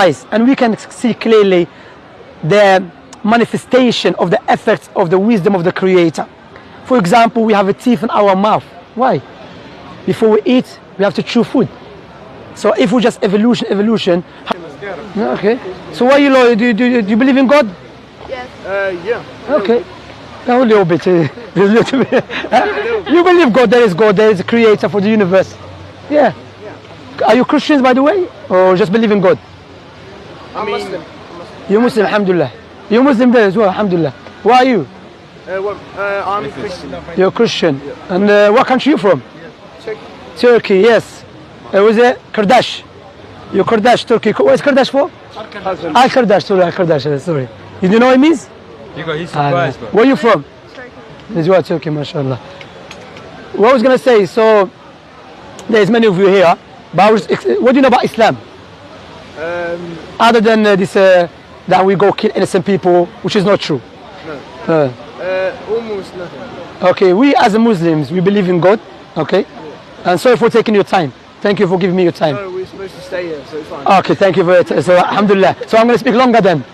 eyes, and we can see clearly the manifestation of the effects of the wisdom of the Creator. For example, we have a teeth in our mouth. Why? Before we eat, we have to chew food. So if we just evolution. Okay. So why you do you believe in God? Yes. Yeah. Okay. A little bit. You believe God? There is a Creator for the universe. Yeah. Are you Christians, by the way, or just believe in God? I'm Muslim. You're Muslim, alhamdulillah. You're Muslim there as well, alhamdulillah. Where are you? I'm Christian. You're Christian. And what country are you from? Turkey. Turkey, yes. Was it Kurdish? You're Kurdish, Turkey. What is Kurdish for? Al-Kurdish, sorry. You know what it means? He's surprised. Where are you from? Turkey. As well, Turkey, mashallah. What I was going to say, so there's many of you here, but what do you know about Islam? Other than this, that we go kill innocent people, which is not true. No. Almost nothing. Okay, we as Muslims, we believe in God, okay? And sorry for taking your time. Thank you for giving me your time. No, we're supposed to stay here, so it's fine. Okay, thank you for it. So, alhamdulillah. So I'm going to speak longer then.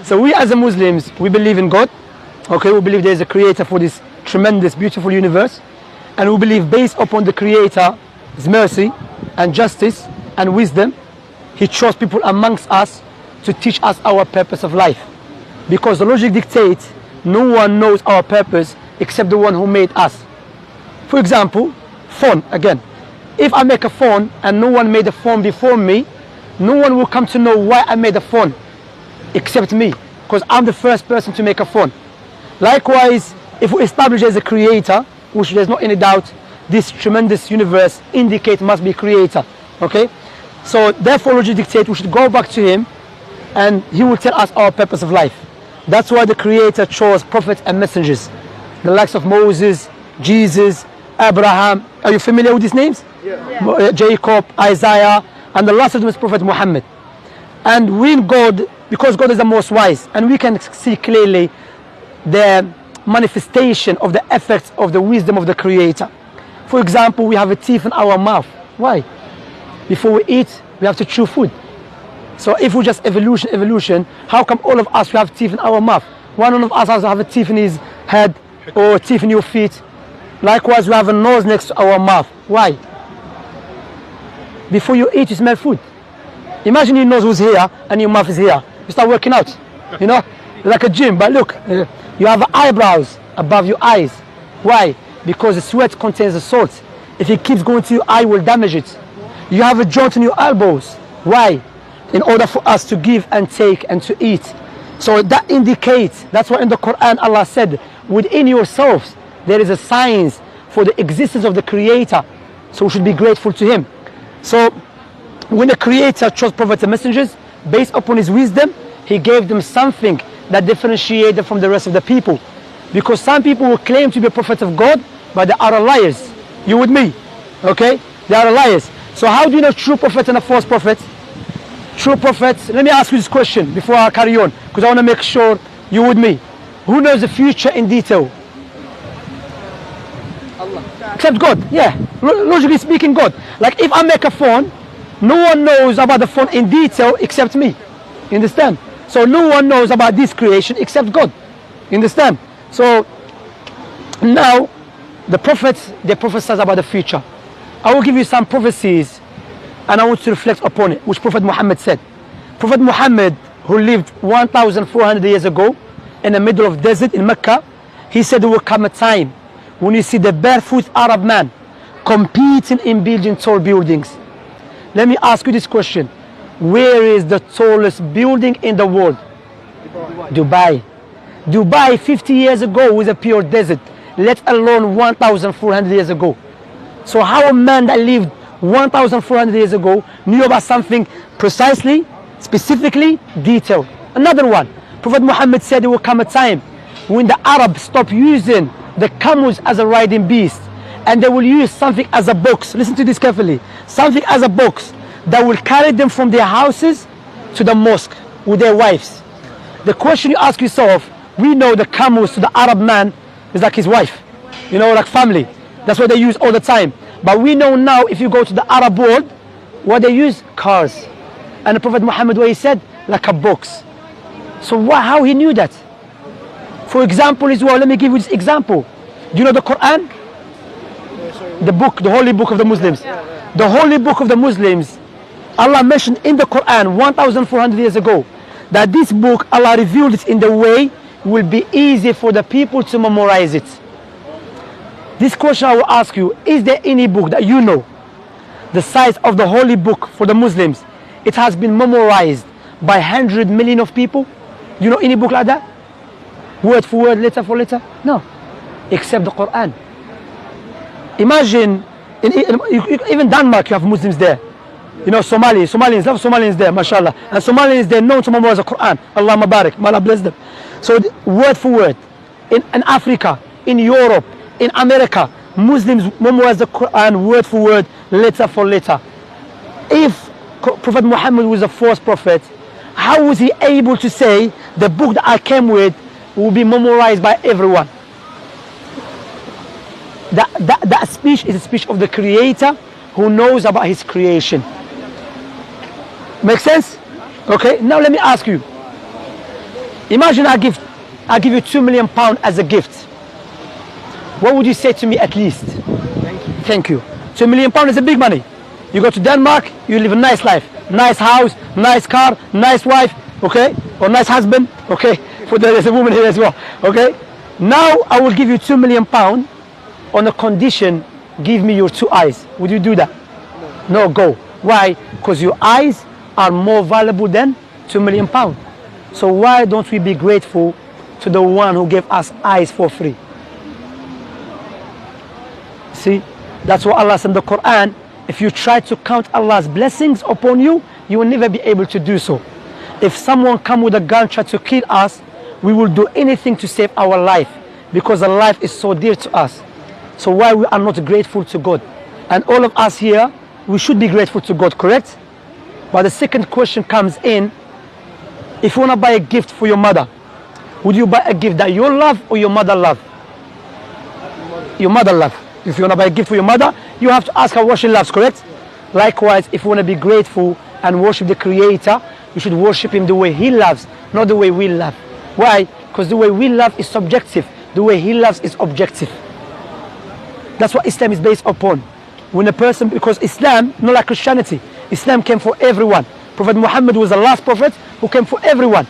So we as Muslims, we believe in God. Okay, we believe there is a Creator for this tremendous, beautiful universe. And we believe based upon the Creator's mercy and justice and wisdom, He chose people amongst us to teach us our purpose of life. Because the logic dictates no one knows our purpose except the one who made us. For example, phone again. If I make a phone and no one made a phone before me, no one will come to know why I made a phone except me, because I'm the first person to make a phone. Likewise, if we establish as a Creator, which there's not any doubt, this tremendous universe indicate must be Creator. Okay? So therefore logic dictates we should go back to Him and He will tell us our purpose of life. That's why the Creator chose prophets and messengers, the likes of Moses, Jesus, Abraham. Are you familiar with these names? Yeah. Jacob, Isaiah, and the last of them is Prophet Muhammad. And when God, because God is the most wise, and we can see clearly the manifestation of the effects of the wisdom of the Creator. For example, we have a teeth in our mouth. Why? Before we eat, we have to chew food. So if we just evolution, how come all of us we have teeth in our mouth? One of us has to have a teeth in his head or teeth in your feet. Likewise, we have a nose next to our mouth. Why? Before you eat, you smell food. Imagine your nose was here and your mouth is here. You start working out, you know, like a gym. But look, you have eyebrows above your eyes. Why? Because the sweat contains the salt. If it keeps going to your eye, it will damage it. You have a joint in your elbows. Why? In order for us to give and take and to eat. So that indicates, that's why in the Quran Allah said, within yourselves there is a science for the existence of the Creator. So we should be grateful to Him. So when the Creator chose prophets and messengers, based upon His wisdom, He gave them something that differentiated them from the rest of the people. Because some people will claim to be a prophet of God, but they are liars. You with me? Okay? They are liars. So how do you know true prophet and a false prophet? True prophets, let me ask you this question before I carry on, because I want to make sure you with me. Who knows the future in detail? Allah. Except God, yeah. Logically speaking, God. Like if I make a phone, no one knows about the phone in detail except me. You understand? So no one knows about this creation except God. You understand? So now the prophets, they prophesied about the future. I will give you some prophecies and I want to reflect upon it, which Prophet Muhammad said. Prophet Muhammad, who lived 1,400 years ago in the middle of desert in Mecca, he said there will come a time when you see the barefoot Arab man competing in building tall buildings. Let me ask you this question. Where is the tallest building in the world? Dubai. Dubai 50 years ago was a pure desert, let alone 1,400 years ago. So how a man that lived 1,400 years ago knew about something precisely, specifically, detailed? Another one, Prophet Muhammad said there will come a time when the Arabs stop using the camels as a riding beast and they will use something as a box. Listen to this carefully. Something as a box that will carry them from their houses to the mosque with their wives. The question you ask yourself, we know the camels to the Arab man is like his wife, you know, like family. That's what they use all the time. But we know now if you go to the Arab world, what they use? Cars. And the Prophet Muhammad, what he said? Like a box. So how he knew that? For example as well, let me give you this example. Do you know the Quran? The book, the holy book of the Muslims. The holy book of the Muslims, Allah mentioned in the Quran 1,400 years ago that this book, Allah revealed it in the way will be easy for the people to memorize it. This question I will ask you, is there any book that you know, the size of the holy book for the Muslims, it has been memorized by 100 million of people? You know any book like that? Word for word, letter for letter? No, except the Quran. Imagine, even Denmark, you have Muslims there. You know, Somalians love Somalians there, mashallah. And Somalians, they're known to memorize the Quran. Allah Mabarak, may Allah bless them. So word for word, in Africa, in Europe, in America, Muslims memorize the Quran word for word, letter for letter. If Prophet Muhammad was the first prophet, how was he able to say the book that I came with will be memorized by everyone? That speech is a speech of the Creator who knows about his creation. Make sense? Okay, now let me ask you. Imagine I give you £2 million as a gift. What would you say to me at least? Thank you. Thank you. £2 million is a big money. You go to Denmark, you live a nice life. Nice house, nice car, nice wife, okay? Or nice husband, okay? There's a woman here as well, okay? Now I will give you £2 million on a condition, give me your 2 eyes. Would you do that? No, go. Why? Because your eyes are more valuable than £2 million. So why don't we be grateful to the one who gave us eyes for free? See, that's what Allah said in the Quran. If you try to count Allah's blessings upon you, you will never be able to do so. If someone come with a gun try to kill us, we will do anything to save our life, because our life is so dear to us. So why we are not grateful to God? And all of us here, we should be grateful to God, correct? But the second question comes in, if you want to buy a gift for your mother, would you buy a gift that you love or your mother love? Your mother love. If you want to buy a gift for your mother, you have to ask her what she loves, correct? Likewise, if you want to be grateful and worship the Creator, you should worship Him the way He loves, not the way we love. Why? Because the way we love is subjective. The way He loves is objective. That's what Islam is based upon. When a person, because Islam, not like Christianity, Islam came for everyone. Prophet Muhammad was the last prophet who came for everyone.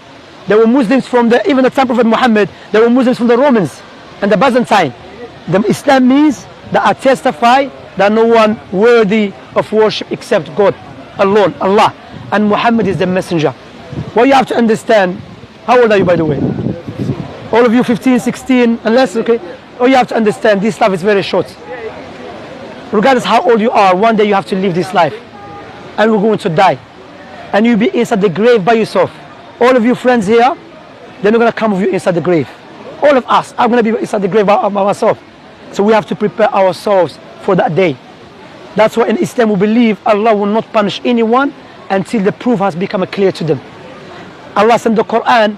There were Muslims from even the time of Prophet Muhammad, there were Muslims from the Romans and the Byzantine. The Islam means that I testify that no one worthy of worship except God alone, Allah. And Muhammad is the messenger. What you have to understand, how old are you by the way? All of you 15, 16, unless, okay? All you have to understand, this life is very short. Regardless how old you are, one day you have to leave this life. And we're going to die. And you'll be inside the grave by yourself. All of you friends here, they're not going to come with you inside the grave. All of us, I'm going to be inside the grave by myself. So we have to prepare ourselves for that day. That's why in Islam we believe Allah will not punish anyone until the proof has become clear to them. Allah said in the Quran,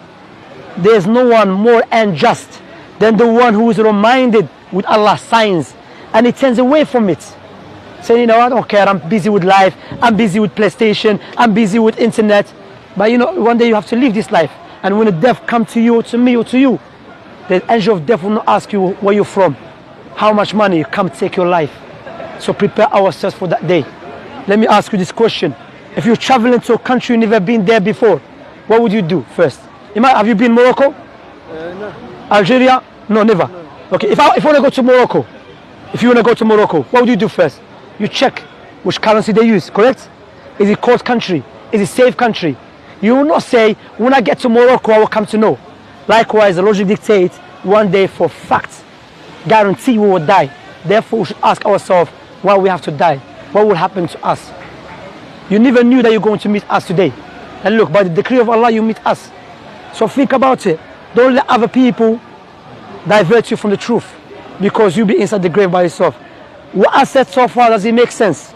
there is no one more unjust than the one who is reminded with Allah's signs and he turns away from it. Saying, you know, I don't care, I'm busy with life, I'm busy with PlayStation, I'm busy with internet. But you know, one day you have to leave this life. And when the death comes to you, or to me, or to you, the angel of death will not ask you where you're from, how much money, come take your life. So prepare ourselves for that day. Let me ask you this question. If you're traveling to a country you've never been there before, what would you do first? Have you been Morocco? No. Algeria? No, never. No. Okay, if you want to go to Morocco, what would you do first? You check which currency they use, correct? Is it cold country? Is it safe country? You will not say, when I get to Morocco, I will come to know. Likewise, the logic dictates, one day for fact, guarantee we will die. Therefore, we should ask ourselves why we have to die. What will happen to us? You never knew that you're going to meet us today. And look, by the decree of Allah, you meet us. So think about it. Don't let other people divert you from the truth, because you'll be inside the grave by yourself. What I said so far, does it make sense?